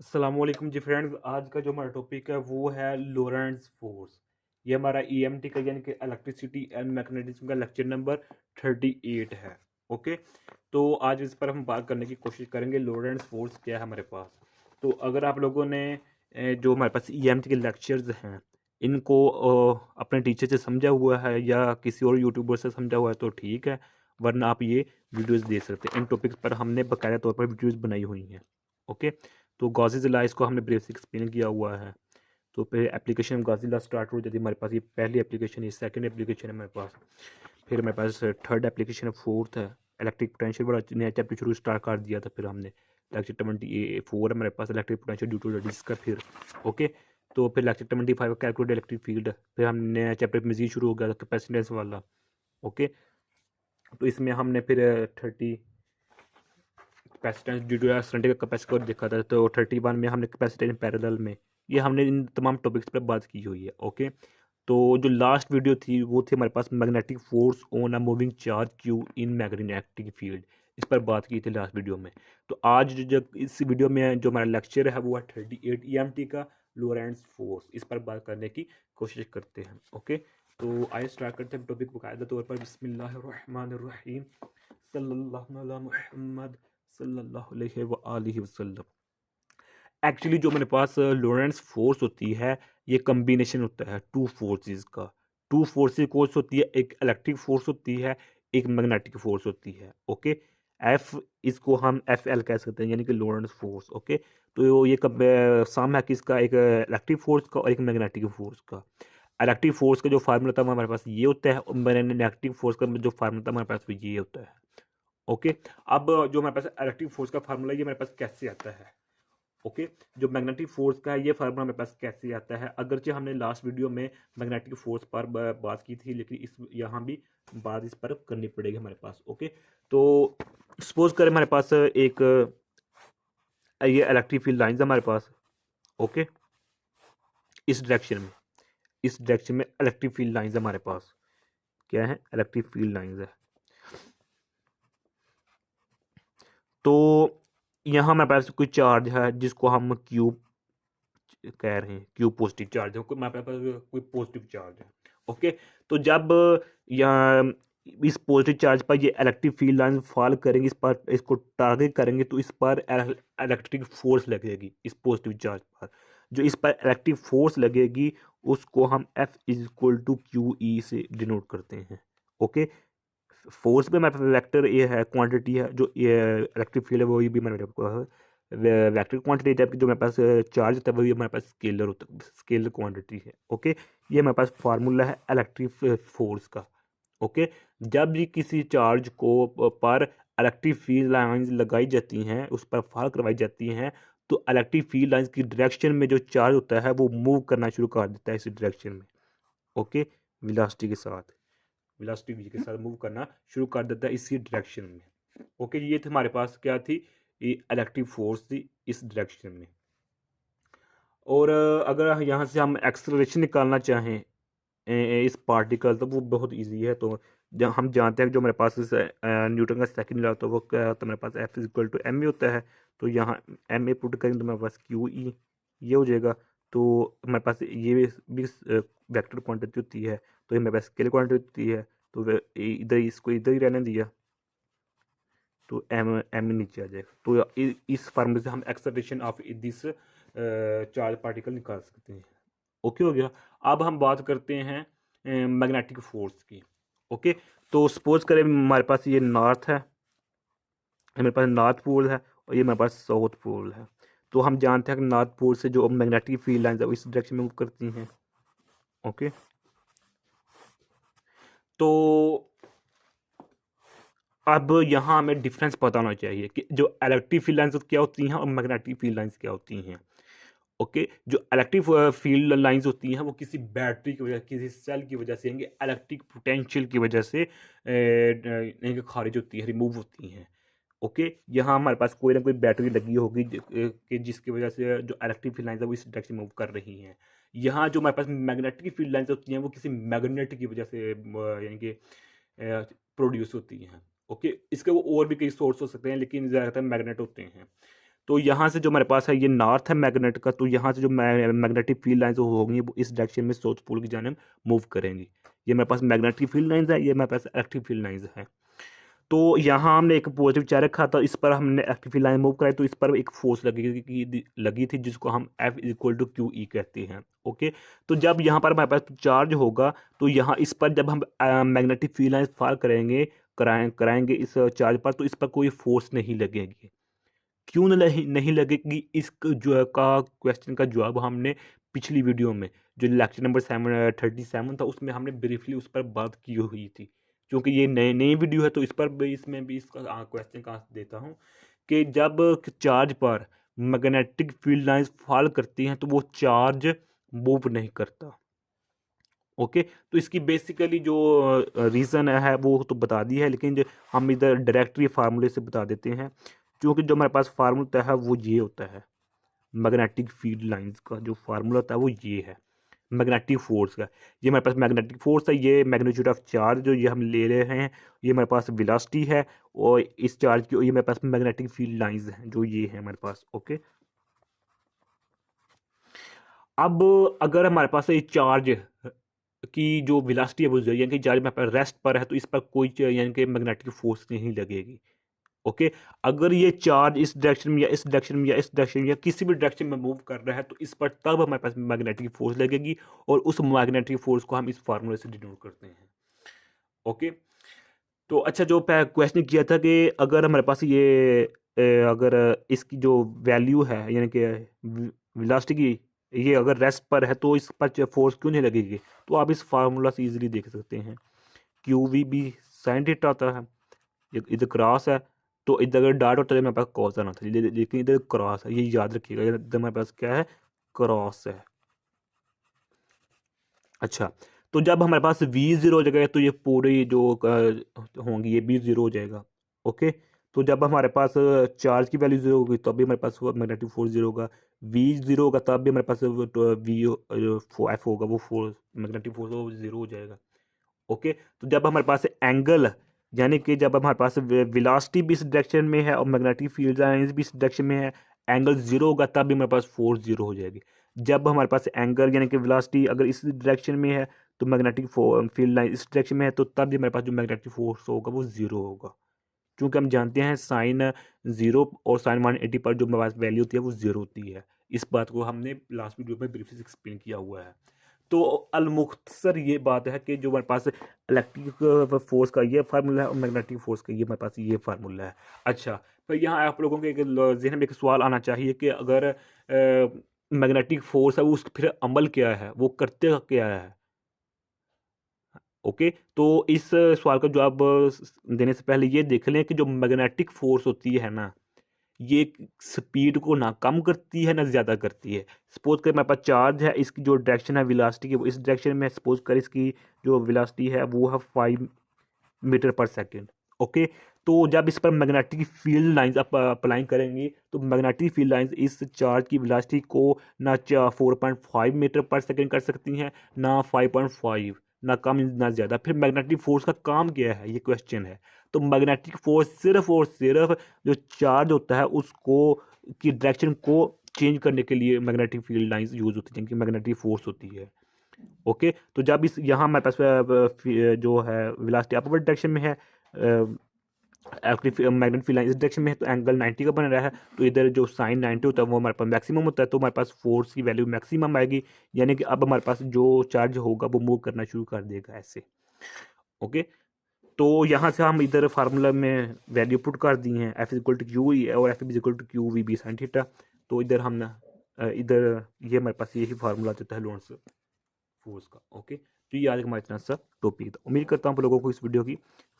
अस्सलामुअलैकुम जी फ्रेंड्स। आज का जो हमारा टॉपिक है वो है लोरेंट्ज़ फोर्स। ये हमारा ईएमटी का यानी कि इलेक्ट्रिसिटी एंड मैग्नेटिज्म का लेक्चर नंबर 38 है। ओके, तो आज इस पर हम बात करने की कोशिश करेंगे लोरेंट्ज़ फोर्स क्या है हमारे पास। तो अगर आप लोगों ने जो हमारे पास ईएमटी के लेक्चर्स हैं इनको अपने टीचर से समझा हुआ है या किसी और यूट्यूबर से समझा हुआ है तो ठीक है, वरना आप ये वीडियोस देख सकते हैं। इन टॉपिक्स पर हमने बाकायदा तौर पर वीडियोस बनाई हुई हैं। ओके, तो गॉज़िला इसको हमने बेसिक एक्सप्लेन किया हुआ है। तो फिर एप्लीकेशन गॉज़िला स्टार्ट हो जाती है हमारे पास। ये पहली एप्लीकेशन है, सेकंड एप्लीकेशन है हमारे पास। फिर हमारे पास थर्ड एप्लीकेशन है, फोर्थ है। इलेक्ट्रिक पोटेंशियल बड़ा नया चैप्टर शुरू स्टार्ट कर दिया था फिर हमने। लेक्चर 24 हमारे पास इलेक्ट्रिक पोटेंशियल ड्यू टू जिसका फिर ओके। तो फिर लेक्चर 25 कैलकुलेट इलेक्ट्रिक फील्ड। फिर हमने नया चैप्टर मजीद शुरू हो गया था कैपेसिटेंस वाला। ओके, तो इसमें हमने फिर 30 capacitance due to extended capacitor देखा था। तो 31 में हमने कैपेसिटेंस पैरेलल में, ये हमने इन तमाम टॉपिक्स पर बात की हुई है। ओके, तो जो लास्ट वीडियो थी वो थी हमारे पास magnetic force on a moving charge q in magnetic field. इस पर बात की थी लास्ट वीडियो में। तो आज जो इस वीडियो में जो हमारा लेक्चर है वो है 38 ईएमटी का लोरेंट्ज़ फोर्स। इस पर बात करने की कोशिश करते हैं। ओके, तो आइए स्टार्ट करते हैं टॉपिक बाकायदा तौर पर। बिस्मिल्लाहिर्रहमानिर्रहीम, सल्लल्लाहु अला मुहम्मद सल्लल्लाहु अलैहि व आलिहि वसल्लम। एक्चुअली जो मेरे पास लोरेंट्ज़ फोर्स होती है, ये कम्बिनेशन होता है टू फोर्सेस का। टू फोर्सेस कोर्स होती है, एक इलेक्ट्रिक फोर्स होती है, एक मैग्नेटिक फोर्स होती है। ओके, एफ इसको हम एफ एल कह सकते हैं यानी कि लोरेंट्ज़ फोर्स। ओके, तो ये कब सम है किसका, एक इलेक्ट्रिक फोर्स का और एक मैग्नेटिक फोर्स का। इलेक्ट्रिक फोर्स का जो फार्मूला था वो हमारे पास ये होता है, और मैग्नेटिक फोर्स का जो फार्मूला था हमारे पास वो ये होता है। ओके, अब जो हमारे पास इलेक्ट्रिक फोर्स का फार्मूला ये हमारे पास कैसे आता है। ओके, जो मैग्नेटिक फोर्स का है ये फार्मूला हमारे पास कैसे आता है। अगरचे हमने लास्ट वीडियो में मैग्नेटिक फोर्स पर बात की थी, लेकिन इस यहाँ भी बात इस पर करनी पड़ेगी हमारे पास। ओके, तो सपोज करें हमारे पास एक ये इलेक्ट्रिक फील्ड लाइंस है हमारे पास। ओके, इस डायरेक्शन में, इस डायरेक्शन में इलेक्ट्रिक फील्ड लाइंस है हमारे पास। क्या है, इलेक्ट्रिक फील्ड लाइंस है। तो यहाँ हमारे पास कोई चार्ज है जिसको हम क्यू कह रहे हैं, क्यू पॉजिटिव चार्ज है। कोई हमारे पास कोई पॉजिटिव चार्ज है। ओके, तो जब यहाँ इस पॉजिटिव चार्ज पर ये इलेक्ट्रिक फील्ड लाइन फॉल करेंगे, इस पर इसको टारगेट करेंगे, तो इस पर इलेक्ट्रिक फोर्स लगेगी इस पॉजिटिव चार्ज पर। जो इस पर इलेक्ट्रिक फोर्स लगेगी उसको हम F is equal to Q E से डिनोट करते हैं। ओके, फोर्स पे हमारे पास वेक्टर ये है, क्वांटिटी है। जो ये इलेक्ट्रिक फील्ड है वो भी हमारे पास वेक्टर क्वांटिटी, जबकि जो हमारे पास चार्ज होता है वही हमारे पास स्केलर होता है, स्केलर क्वांटिटी है। ओके, ये हमारे पास फार्मूला है इलेक्ट्रिक फोर्स का। ओके, जब भी किसी चार्ज को पर इलेक्ट्रिक फील्ड लाइंस लगाई जाती हैं, उस पर फार करवाई जाती हैं, तो इलेक्ट्रिक फील्ड लाइंस की डायरेक्शन में जो चार्ज होता है वो मूव करना शुरू कर देता है इस डायरेक्शन में। ओके, वेलोसिटी के साथ, वेलोसिटी v के साथ मूव करना शुरू कर देता है इसी डायरेक्शन में। ओके, ये थी हमारे पास क्या थी, ये इलेक्ट्रिक फोर्स थी इस डायरेक्शन में। और अगर यहाँ से हम एक्सेलरेशन निकालना चाहें इस पार्टिकल, तो वो बहुत इजी है। तो जब हम जानते हैं कि जो हमारे पास न्यूटन का सेकंड लॉ, तो वो क्या होता है हमारे पास F is equal to M A होता है। तो यहाँ एम ए पुट करेंगे तो हमारे पास क्यू ई ये हो जाएगा। तो हमारे पास ये भी वेक्टर क्वांटिटी होती है, तो ये हमारे पास स्केलर क्वांटिटी होती है। तो इधर इसको इधर ही रहने दिया, तो एम एम नीचे आ जाएगा। तो इस फार्मूले से हम acceleration of this charge particle निकाल सकते हैं। ओके हो गया। अब हम बात करते हैं मैग्नेटिक फोर्स की। ओके, तो सपोज करें हमारे पास ये नॉर्थ है, हमारे पास नॉर्थ पोल है, और ये हमारे पास साउथ पोल है। तो हम जानते हैं कि नॉर्थ पोल से जो मैग्नेटिक फील्ड लाइंस है वो इस डायरेक्शन में मूव करती हैं। ओके, तो अब यहाँ हमें डिफरेंस पता होना चाहिए कि जो इलेक्ट्रिक फील्ड लाइंस क्या होती हैं और मैग्नेटिक फील्ड लाइंस क्या होती हैं। ओके, जो इलेक्ट्रिक फील्ड लाइंस होती हैं वो किसी बैटरी की वजह, किसी सेल की वजह से, यानी इलेक्ट्रिक पोटेंशियल की वजह से खारिज होती है, रिमूव होती हैं। ओके, यहाँ हमारे पास कोई ना कोई बैटरी लगी होगी कि जिसकी वजह से जो इलेक्ट्रिक फील्ड लाइंस है वो इस डायरेक्शन मूव कर रही हैं। यहाँ जो हमारे पास मैग्नेटिक फील्ड लाइंस होती हैं वो किसी मैग्नेट की वजह से यानी कि प्रोड्यूस होती हैं। ओके, इसके वो और भी कई सोर्स हो सकते हैं, लेकिन ज़्यादातर मैग्नेट होते हैं। तो यहाँ से जो हमारे पास है ये नॉर्थ है मैग्नेट का, तो यहाँ से जो मैग्नेटिक फील्ड लाइंस होंगी वो इस डायरेक्शन में साउथ पोल की जानिब मूव करेंगी। ये मेरे पास मैग्नेटिक फील्ड लाइंस है, ये मेरे पास इलेक्ट्रिक फील्ड लाइंस है। तो यहाँ हमने एक पॉजिटिव चार्ज रखा था, इस पर हमने इलेक्ट्रिक फील्ड लाइन मूव कराई, तो इस पर एक फोर्स लगी थी जिसको हम F equal to Q E कहते हैं। ओके, तो जब यहाँ पर हमारे पास चार्ज होगा तो यहाँ इस पर जब हम मैग्नेटिक फील्ड लाइन फार कराएंगे इस चार्ज पर, तो इस पर कोई फोर्स नहीं लगेगी। क्यों नहीं लगेगी, इस जो का क्वेश्चन का जवाब हमने पिछली वीडियो में जो लेक्चर नंबर 37 था उसमें हमने ब्रीफली उस पर बात की हुई थी। क्योंकि ये नई वीडियो है तो इस पर भी इसमें भी इसका क्वेश्चन कहाँ से देता हूँ कि जब चार्ज पर मैग्नेटिक फील्ड लाइंस फॉल करती हैं तो वो चार्ज मूव नहीं करता। ओके, तो इसकी बेसिकली जो रीज़न है वो तो बता दी है, लेकिन हम इधर डायरेक्टली फार्मूले से बता देते हैं। क्योंकि जो हमारे पास फार्मूला होता है वो ये होता है, मैग्नेटिक फील्ड लाइंस का जो फार्मूला होता है वो ये है मैग्नेटिक फोर्स का। ये हमारे पास मैग्नेटिक फोर्स है, ये मैग्नीट्यूड ऑफ चार्ज जो ये हम ले रहे हैं, ये हमारे पास वेलोसिटी है, और इस चार्ज की ये हमारे पास मैग्नेटिक फील्ड लाइंस हैं जो ये है हमारे पास। ओके, अब अगर हमारे पास ये चार्ज की जो वेलोसिटी है वो यानी कि चार्ज में रेस्ट पर है तो इस पर कोई यानी कि मैग्नेटिक फोर्स नहीं लगेगी। ओके, अगर ये चार्ज इस डायरेक्शन में या इस डायरेक्शन में या इस डायरेक्शन में या किसी भी डायरेक्शन में मूव कर रहा है तो इस पर तब हमारे पास मैग्नेटिक फोर्स लगेगी, और उस मैग्नेटिक फोर्स को हम इस फार्मूले से डिनोट करते हैं। ओके, तो अच्छा, जो क्वेश्चन किया था कि अगर हमारे पास ये अगर इसकी जो वैल्यू है यानी कि वेलोसिटी की, ये अगर रेस्ट पर है तो इस पर फोर्स क्यों नहीं लगेगी, तो आप इस फार्मूला से इजीली देख सकते हैं। Q V B sine theta होता है, इधर क्रॉस है, तो इधर अगर डॉट होता है मेरे पास कॉस आना था, लेकिन इधर क्रॉस है, ये याद रखिएगा, इधर मेरे पास क्या है, क्रॉस है। अच्छा, तो जब हमारे पास V0 हो जाएगा तो ये पूरी जो होंगी ये भी ज़ीरो हो जाएगा। ओके, तो जब हमारे पास चार्ज की वैल्यू ज़ीरो होगी तब भी हमारे पास मैग्नेटिक फोर्स ज़ीरो होगा, V0 होगा तब भी हमारे पास वी एफ होगा, वो फोर्स मैग्नेटिक फोर्स वो ज़ीरो हो जाएगा। ओके, तो जब हमारे पास एंगल यानी कि जब हमारे पास वेलोसिटी भी इस डायरेक्शन में है और मैग्नेटिक फील्ड लाइंस भी इस डायरेक्शन में है, एंगल ज़ीरो होगा तब भी हमारे पास फोर्स ज़ीरो हो जाएगी। जब हमारे पास एंगल यानी कि वेलोसिटी अगर इस डायरेक्शन में है तो मैग्नेटिक फील्ड लाइन इस डायरेक्शन में है, तो तब भी हमारे पास जो मैग्नेटिक फोर्स होगा वो ज़ीरो होगा। क्योंकि हम जानते हैं साइन 0 और साइन 180 पर जो हमारे पास वैल्यू होती है वो ज़ीरो होती है। इस बात को हमने लास्ट वीडियो में ब्रीफली एक्सप्लेन किया हुआ है। तो अलमुख्तसर ये बात है कि जो हमारे पास इलेक्ट्रिक फोर्स का ये फार्मूला है और मैग्नेटिक फोर्स का ये हमारे पास ये फार्मूला है। अच्छा, तो यहाँ आप लोगों के जहन में एक सवाल आना चाहिए कि अगर मैग्नेटिक फोर्स है वो उस फिर अमल क्या है, वो करते क्या है। ओके, तो इस सवाल का जवाब देने से पहले ये देख लें कि जो मैग्नेटिक फोर्स होती है ना, ये स्पीड को ना कम करती है ना ज़्यादा करती है। सपोज कर मेरे पास चार्ज है, इसकी जो डायरेक्शन है वेलोसिटी की वो इस डायरेक्शन में, सपोज कर इसकी जो वेलोसिटी है वो है 5 मीटर पर सेकेंड। ओके, तो जब इस पर मैग्नेटिक फील्ड लाइंस आप अप्लाई करेंगे तो मैग्नेटिक फील्ड लाइंस इस चार्ज की वेलोसिटी को ना 4.5 मीटर पर सेकेंड कर सकती हैं, ना 5.5, ना कम ना ज़्यादा। फिर मैग्नेटिक फोर्स का काम क्या है, ये क्वेश्चन है। तो मैग्नेटिक फोर्स सिर्फ और सिर्फ जो चार्ज होता है उसको की डायरेक्शन को चेंज करने के लिए मैग्नेटिक फील्ड लाइंस यूज होती है, जिनकी मैग्नेटिक फोर्स होती है। ओके, तो जब इस यहाँ हमारे पास जो है वेलोसिटी अपवर्ड डायरेक्शन में है, मैग्नेटिक फील्ड लाइन इस डायरेक्शन में है, तो एंगल 90 का बन रहा है, तो इधर जो साइन 90 होता है वो हमारे पास मैक्सिमम होता है, तो हमारे पास फोर्स की वैल्यू मैक्सिमम आएगी। यानी कि अब हमारे पास जो चार्ज होगा वो मूव करना शुरू कर देगा ऐसे। ओके, तो यहाँ से हम इधर फार्मूला में वैल्यू पुट कर दी हैं, F equal to Q E और F equal to Q V B sine theta. तो इधर हम इधर ये हमारे पास यही फार्मूला देता है लोरेंट्ज़ फोर्स का। ओके, तो ये आज हमारा इतना सा टॉपिक था। उम्मीद करता हूँ आप लोगों को इस वीडियो की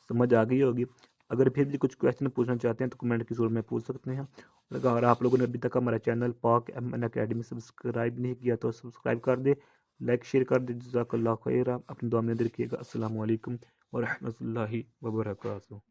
समझ आ गई होगी। अगर फिर भी कुछ क्वेश्चन पूछना चाहते हैं तो कमेंट की सूरत में पूछ सकते हैं। और अगर आप लोगों ने अभी तक हमारा चैनल पाक एमएन अकेडमी सब्सक्राइब नहीं किया तो सब्सक्राइब कर दे, लाइक शेयर कर दे। जज़ाकल्लाह खैर, अपनी दुआ में याद रखिएगा। अस्सलामु अलैकुम व रहमतुल्लाहि व बरकातहू।